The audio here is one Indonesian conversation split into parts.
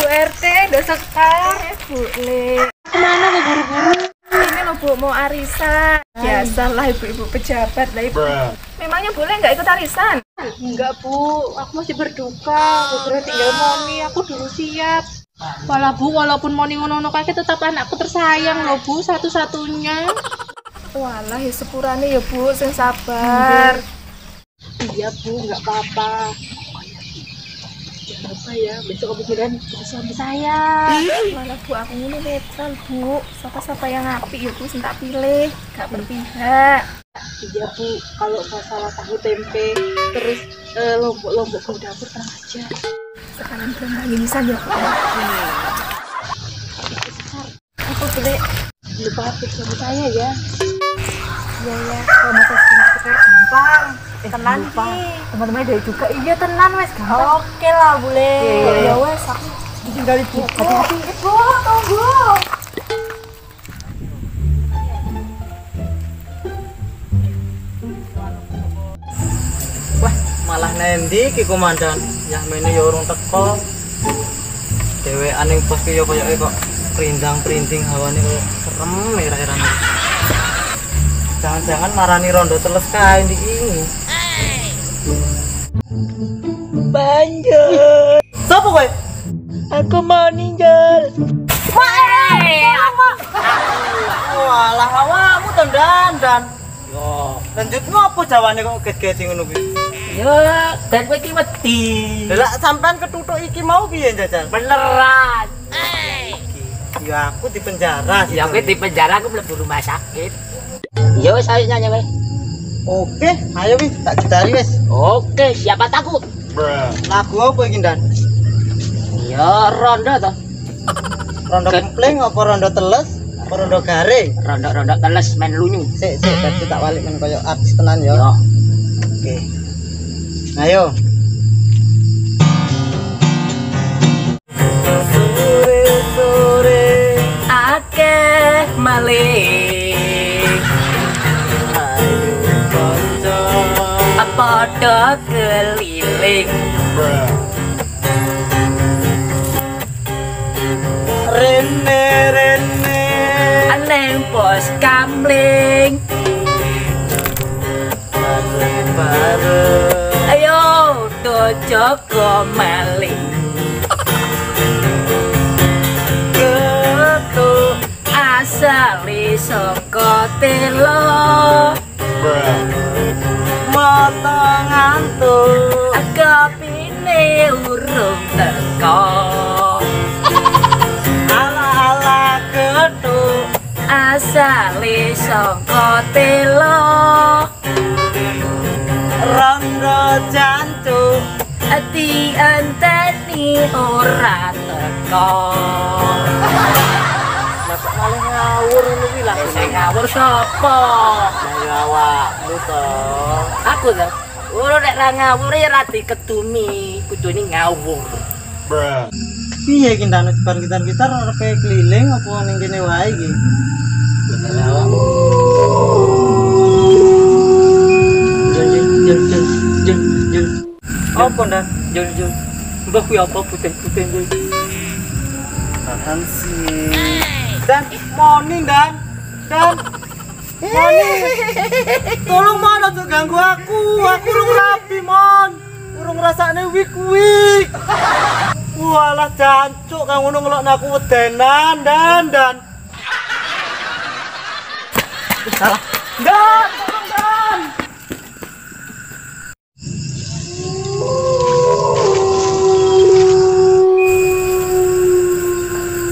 RT, udah sekar. Bu Le. Kemana kok buru-buru? Ini loh Bu, mau arisan. Biasalah ibu-ibu pejabat lah ibu. Memangnya boleh nggak ikut arisan? Enggak Bu, aku masih berduka. Udah tinggal Moni, aku dulu siap. Walah Bu, walaupun Moni ngono-ngono kaki tetap anakku tersayang loh Bu, satu-satunya. Walah ya sepurane ya Bu, sing sabar. Iya Bu, nggak apa-apa. Jangan lupa ya, besok kepikiran suami saya. Walah Bu, aku ini netral Bu. Siapa-siapa yang apik ya Bu, sing tak pilih. Gak berpihak. Iya Bu, kalau masalah tahu tempe, terus lombok ke dapur tenang aja. Sekarang berambah irisan ya Bu. Aku boleh Lupa hapus suami saya ya. ya ya, kalau mau testing sekitar gampang. Tenan sih. Teman-teman dari juga iya tenan wes gampang. Oke lah boleh. Ya wes aku ditinggalin Bu. Hati-hati Ibu, tunggu. Wah, malah nendi ki komandan. Yah mene ya urung teko. Dhewean ning pos ki ya koyoke kok perindang-perinding hawane kok serem era-erane. Jangan-jangan marani rondo teles kae ndi ini. Banjir. Sopo kowe? Aku mau ninggal. Walah awakmu to dandan. Yo, lanjut ngopo jawane kok get-get ngono kuwi? Ya, dan kowe iki wedi. Lah sampean ketutuk iki mau piye jajal? Beneran. Ya aku di penjara sih. Ya kowe di penjara aku mlebu rumah sakit. Ya wis ayo nyanyi kowe. Oke, ayo wis tak gitari wis. Oke, siapa takut? Lagu apa iki Dan? Ya rondo to. Rondo kempling apa rondo teles? Apa rondo garing? Rondo-rondo teles main lunyu. Sik, dadi tak balik men koyo artis tenan ya. Yo. Oke. Ayo. Sore-sore akeh malih. Ayo kanca. Padha keliling. Rene Aneng pos kamling. bareng. Ayo dojo maling. Ketuk Asali saka telo. mata ngantuk. Akapine urung teko. Ala-ala ketuk Asali saka telo. rondo jancuk. Ati anteni ora teko. Lah kok malah ngawur ngono kuwi lah. Sing ngawur sapa? Ya awakmu to. Aku to. Ora nek ra ngawur ya ra diketumi, kudune ngawur. Piye iki ndak gitar-gitar arepe keliling apa ning kene wae iki? Jul. Apa ndak? Jul. Mbah kuwi apa putih-putih kuwi? Tahan sih. Dan Moni Dan. Moni. Tolong Mon aja ganggu aku. Aku urung rapi Mon. Urung rasane wik-wik. Walah jancuk kang ngono ngelokno aku wedenan Dan. Salah. Dan, tolong Dan.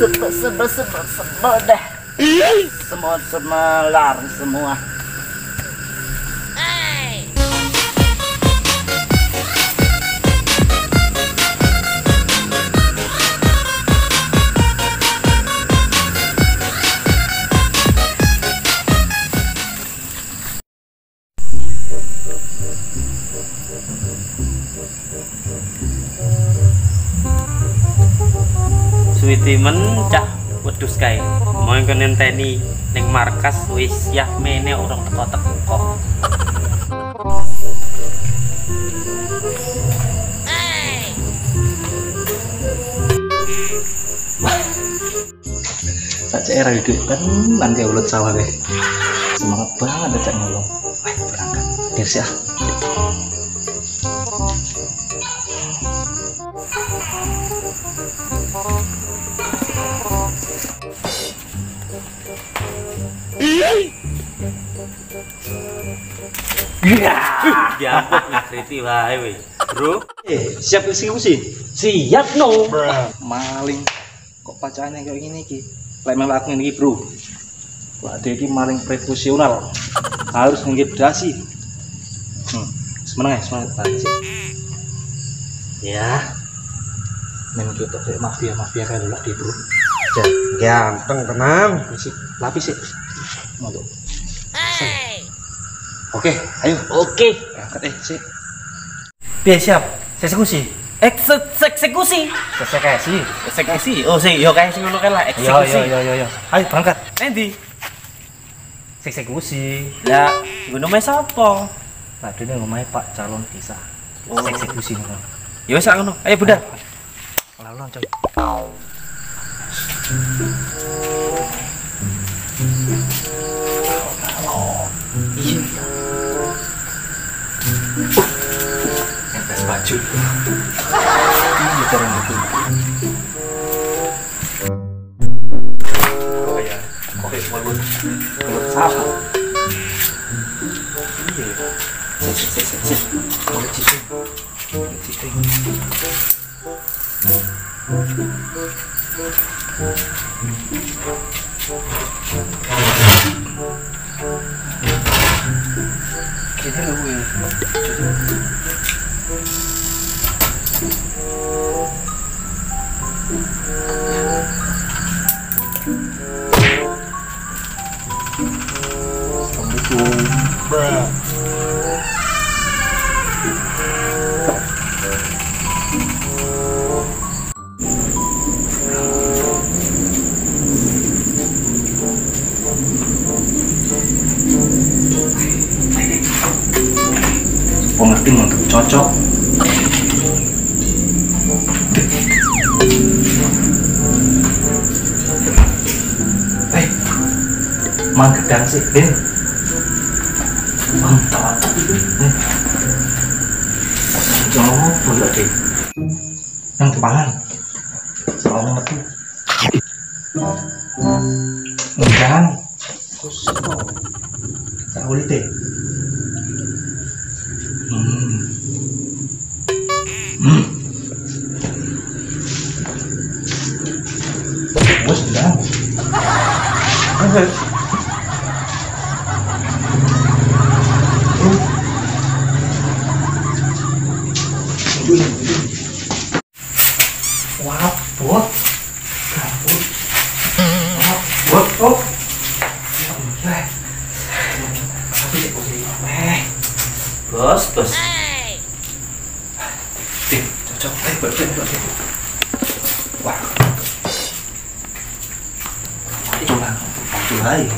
Sebel dah. Semua lari semua. Suwiti mencah wedhus kae. Mau ngenteni ning markas wis yah mene urung teko-teko. Cek era hidup kan nanti ulet sawah deh. Semangat banget cek nolong. Berangkat. Biar sih ah. Ya ampun ngriti wae we. Bro, Siap eksekusi. siap no. Maling kok pacarnya kayak gini ki. Lek memang aku ini bro. Wah dia ini maling profesional. Harus ngegip dasi. Semangat sih. Ya. Men kita kayak mafia kayak dulu di bro. Ganteng tenang. Sih, lapis sih. Untuk. Oke, ayo. Oke. Berangkat sih. Biar siap. Eksekusi. Eksekusi. Eksekusi. Oh sing yo kae sing ngono kae lah eksekusi. Yo. Ayo berangkat. Endi? Eksekusi. Lah, ngono meh sapa? Nah, dene ngomahe Pak calon desa. Eksekusi ngono. Ya wis ngono. Ayo budal. Lalu coy. Iya. Atas baju. Ini cara betul. Oh ya. Oke, walaupun sama. Iya. Sip. Mau cicing. Kita lu pengertian untuk cocok. Mang gedang sih, Ben. Mantap. Jangan boleh deh. Yang kepangan. Soalnya metu. Jangan. Tak boleh deh. Bos bilang. Wah, bot. Kabut. Bot, bot. Bos. Cocok. Bot. Wah. Coba ayo.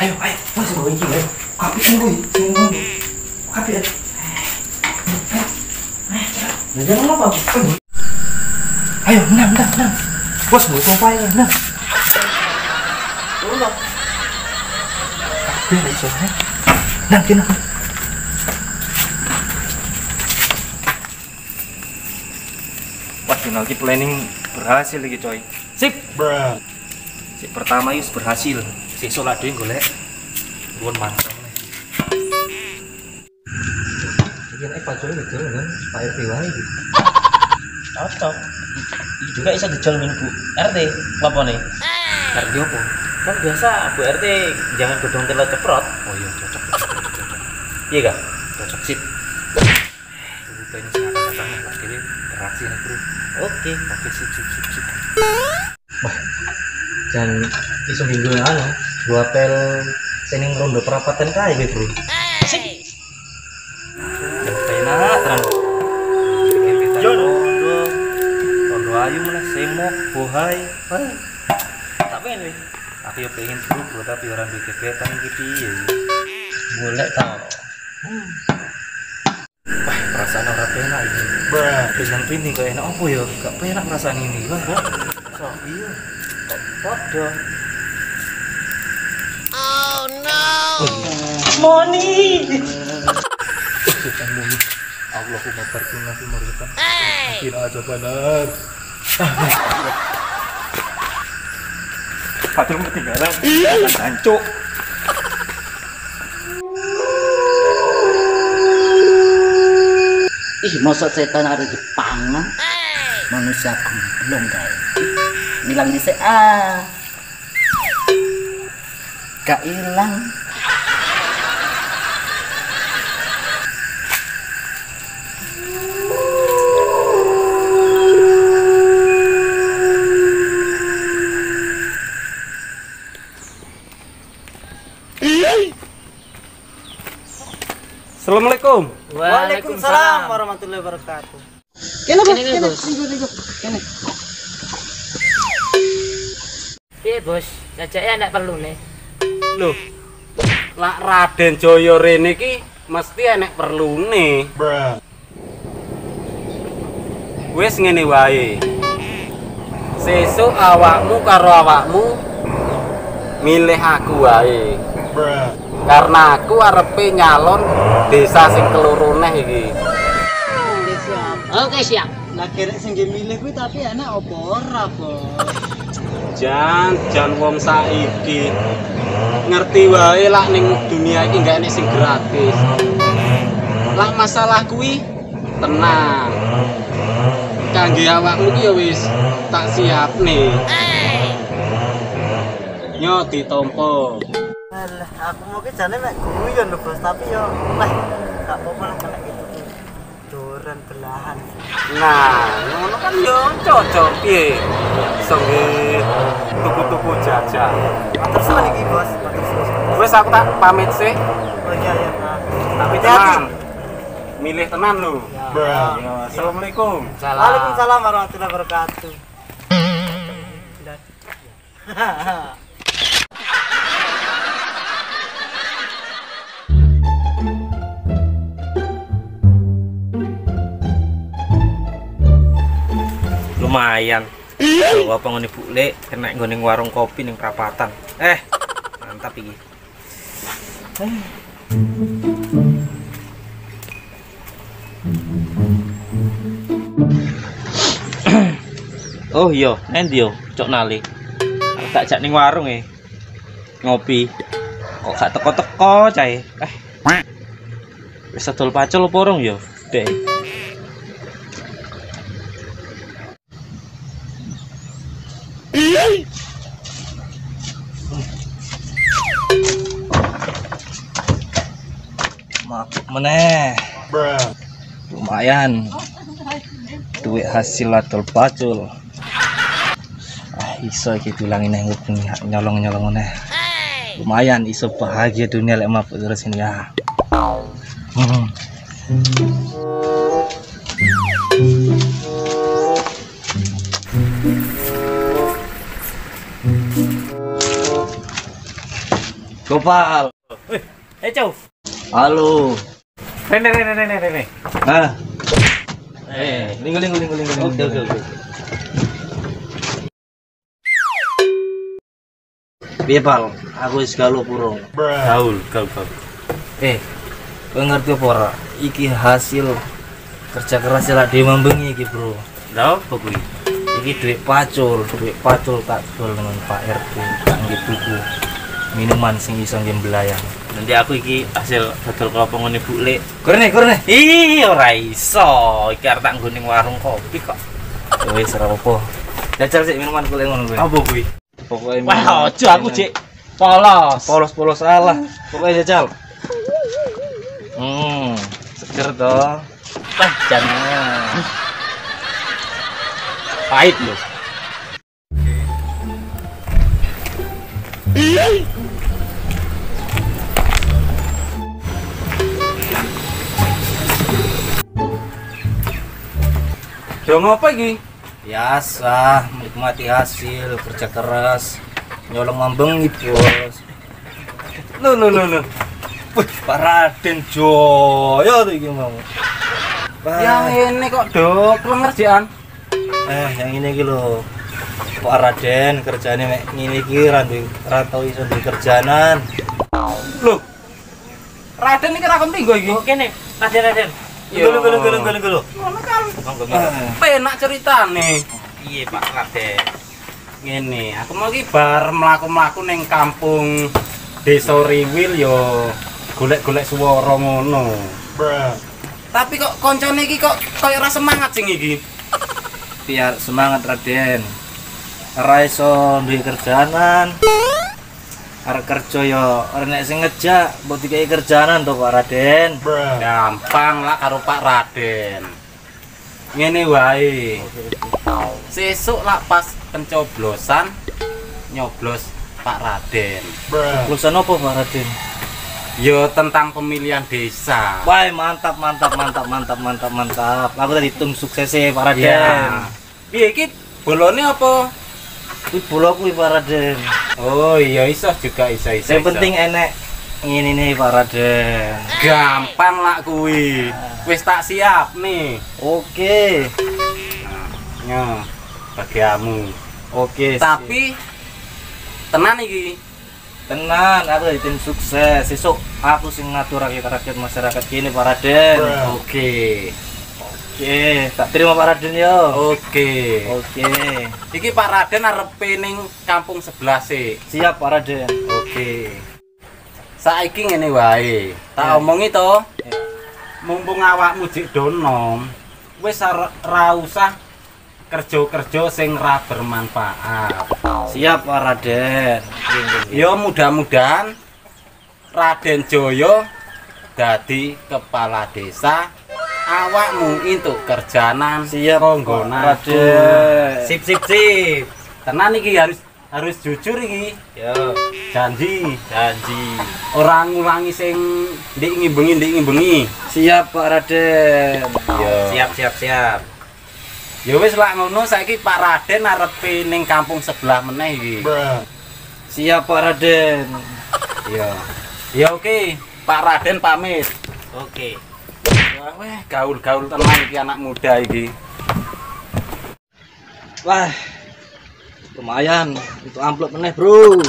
Ayo. Masih bawa ini, ayo. Kapi kan gue. Kapi ya. Jangan apa? Ayo, menang. Bos, mau coba ya, menang. Tolong. Kapi lah iso. Nang kena. Wah, final ki planning berhasil lagi coy. Sip. Si pertama yus berhasil. Si solado yang golek. Gon mantap. Iya, Pak Joy betul kan? Pak RT wae gitu. Cocok. Ini juga bisa dijolmin Bu RT. Apa nih? RT apa? Kan biasa Bu RT jangan godong telo ceprot. Oh iya, cocok. Iya gak? Cocok sip. Tunggu planning sing akan datang lah dhewe beraksi nih, Bro. Oke. Sip. Dan isu minggu yang anu, dua pel sening rondo perapatan kae gue, Bro. Penak terang. Rondo ayu meneh semok, bohai. Tak pengen weh. Aku yo pengen bro tapi orang duwe kegiatan iki piye. Boleh tau. Wah, perasaan ora penak iki. Bilang pinting kok enak apa ya? Gak penak perasaan ini. Wah, so, iya. Podo. Moni. Allahumma barikna fi marzuqan. Kira aja benar. Padahal ketinggalan. Hancur. Ih, masa setan ada di pangan? Manusia belum guys. Bilang di gak hilang. Assalamualaikum. Waalaikumsalam warahmatullahi wabarakatuh. Kene bos, kene. Piye bos, jajake nek perlu nih. Loh. Lak Raden Jaya rene iki mesti enek perlune. Wis ngene wae. Sesuk awakmu karo awakmu milih aku wae. Karena aku arepe nyalon desa sing keloro neh iki. Oke, siap. Lah kira sing milih kuwi tapi enak apa ora, Bos? Jan wong saiki ngerti wae lak ning dunia iki gak enek sing gratis. Lak masalah kuwi tenang. Kangge awakmu ki ya wis tak siapne. Nyo ditampa. Alah, aku mau ke jane mek guyon lho, Bos, tapi yo wah, gak apa-apa lah nek gitu. Doran belahan. Nah, ngono kan yo cocok piye. Iso nggih tuku-tuku jajan. Matur suwun iki, Bos. Matur suwun. Wis aku tak pamit sih. Oh iya ya. Tapi tenang. Milih tenan lho. Assalamualaikum. Waalaikumsalam warahmatullahi wabarakatuh. Lumayan. Kalau apa ngene Bukle kena nggone warung kopi ning perapatan. Mantap iki. Oh iya, endi yo, Cok Nali. Aku tak jak ning warung ngopi. Kok gak teko-teko cae. Wis adol pacul apa urung yo, Dek? Mabuk meneh. Lumayan. Duit hasil adol pacul. Iso iki tulangin nang nyolong-nyolong meneh. Lumayan iso bahagia dunia lek mabuk terus ini ya. Gopal. Cow. Halo. Rene. Ah. Linggo. Oke. Piye, Pal? Aku wis galuh puro. Gaul. Kowe ngerti apa ora? Iki hasil kerja keras lak dhewe membengi iki, Bro. Lha opo kuwi? Iki duit pacul tak dol dengan Pak RT kangge tuku minuman sing iso nggih mblayang. Nanti aku iki hasil dodol klopo ngene Bukle. Kurene. Ih, ora iso. Iki arep tak nggo ning warung kopi kok. Wis ora apa. Jajal sik minuman kule ngono kuwi. Apa kuwi? Pokoke Wah, aja aku cek polos. Polos salah. Pokoke jajal. Seger toh. Jangan. Pahit lho. Dong apa iki? Biasa menikmati hasil kerja keras nyolong membengi, Bos. Lho. Wih, Pak Raden Jaya tuh iki mau. Yang ini kok dok ngerjaan. Yang ini iki lho. Pak Raden kerjane mek ngene iki ra tau iso duwe kerjaanan. Loh. Raden iki ra penting iki. Oh, kene. Raden. Gulu. Ngono kan. Penak ceritane. Iya, Pak Raden. Ngene, aku mau iki bar mlaku-mlaku ning kampung Desa Riwil yo golek-golek swara ngono. Tapi kok koncone iki kok koyo ora semangat sing iki. Biar semangat Raden. Ora iso duwe kerjaanan. Arek kerja yo ora nek sing ngejak mbok dikai kerjaanan to Pak Raden. Gampang lah karo Pak Raden. Ngene wae. Sesuk lah pas pencoblosan nyoblos Pak Raden. Urusan apa Pak Raden? Yo tentang pemilihan desa. Wah, mantap. Aku tadi hitung suksesnya Pak Raden. Ya. Piye iki bolone apa? Kuwi bola kuwi Pak Raden. Oh iya iso juga iso. Yang penting enek ngene nih Pak Raden. gampang lah kuwi. Wis tak siap nih. Oke. Nah, bagiamu. Oke. Tapi tenan iki. Tenan, aku dari tim sukses. Sesuk aku sing ngatur rakyat masyarakat kini Pak Raden. Oke. Oke, tak terima Pak Raden yo. Oke. Oke. Iki Pak Raden arepe ning kampung sebelah sih. Siap Pak Raden. Oke. Saiki ngene wae. Tak Ya. omongi to. Ya. Mumpung awakmu jek do nom, wis ora usah kerja-kerja sing ra bermanfaat. Siap Pak Raden. Ya mudah-mudahan Raden Joyo dadi kepala desa, awakmu entuk kerjaanan Siap kanggo Pak nabung. Raden. Sip. Tenan iki harus jujur iki. Yo, Janji. janji. Ora ngulangi sing ndik ngimbengi. Siap Pak Raden. Yo. Siap. Ya wis lak ngono saiki Pak Raden arepe ning kampung sebelah meneh iki. Siap Pak Raden. Iya. Ya oke, Pak Raden pamit. Oke. Wah, gaul-gaul tenan iki anak muda iki. Wah, lumayan untuk amplop meneh bro.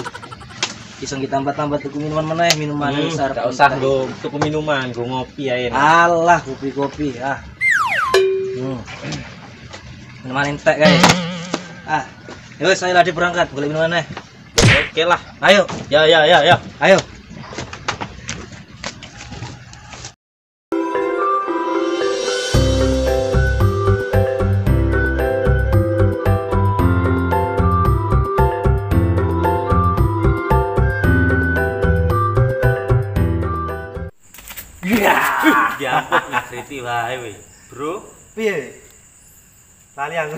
Bisa kita tambah tuku minuman meneh, minuman besar. Gak usah nggo tuku minuman, nggo ngopi ae. Alah, kopi ah. Minuman entek guys. Yuk saya lagi berangkat, boleh minuman meneh. Oke lah. Ayo, Ya. ayo. Ya ampun ngriti wae we. Bro, Piye? Lali aku.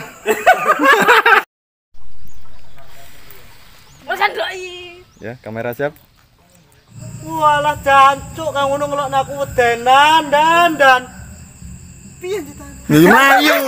Mas Andoi. Ya, kamera siap. Walah jancuk kang ngono ngelokno aku wedenan dan. Piye ceritane? Nih, Mayu.